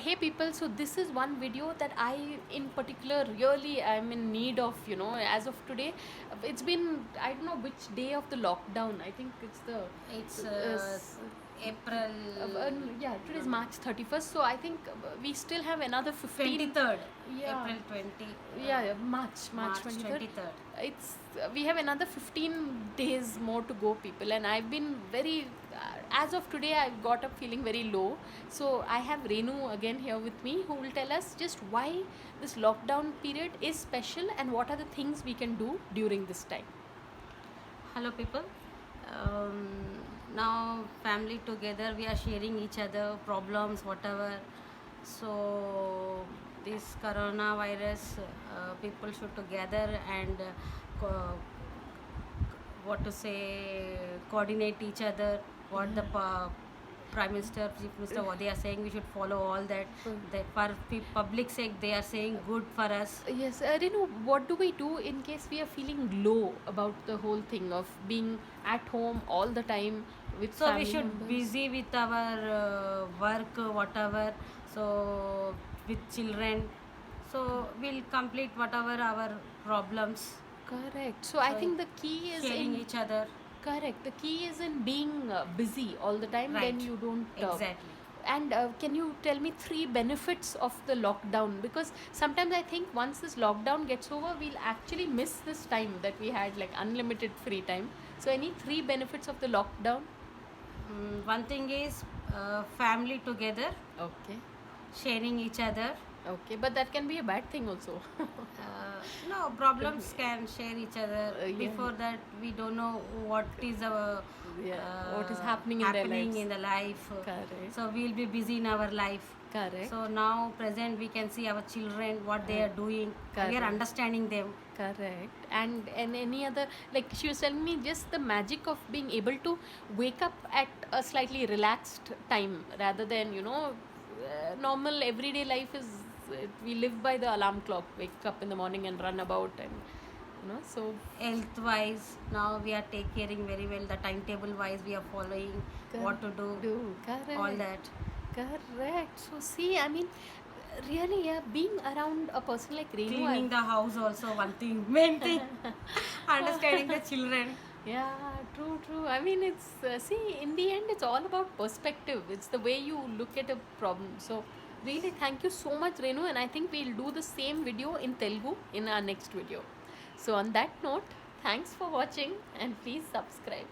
Hey people, so this is one video that I in particular really am in need of, as of today. It's been, I don't know which day of the lockdown. I think it's the It's April. Yeah, today is March 31st, so I think we still have another 15. 23rd. Yeah. April 20. Yeah, March 23rd. 23rd. It's we have another 15 days more to go, people, and I've been very as of today I've got up feeling very low. So I have Renu again here with me, who will tell us just why this lockdown period is special and what are the things we can do during this time. Hello people. Now family together, we are sharing each other problems, whatever. So this coronavirus, people should together and what to say, coordinate each other. What the Prime Minister, Chief Minister, what they are saying, we should follow all that. That for public sake, they are saying good for us. Yes, Renu, what do we do in case we are feeling low about the whole thing of being at home all the time with So family we should members? busy with our work, whatever. So with children, so we'll complete whatever our problems. Correct. So I think the key is sharing in each other. correct. The key is in being busy all the time. Right. Then you don't Exactly. And can you tell me 3 benefits of the lockdown? Because sometimes I think once this lockdown gets over, we'll actually miss this time that we had, like unlimited free time. So any 3 benefits of the lockdown? One thing is family together, Okay. sharing each other. Okay, but that can be a bad thing also. No, problems can share each other. Yeah. Before that, we don't know what is our What is happening in their lives. in the life. Correct. So we'll be busy in our life. Correct. So now present we can see our children what they are doing. We Correct. are understanding them. Correct. And any other, like she was telling me, just the magic of being able to wake up at a slightly relaxed time rather than normal everyday life is we live by the alarm clock, wake up in the morning and run about, and so Health wise, now we are take caring very well. The timetable wise we are following what to do. Correct. All that. Correct. So see, I mean, really, yeah, being around a person like Renu, Cleaning the house also one thing, main thing. Understanding the children. yeah, true. I mean, it's see, in the end, it's all about perspective. It's the way you look at a problem. So, really, thank you so much, Renu, and I think we'll do the same video in Telugu in our next video. So, on that note, thanks for watching and please subscribe.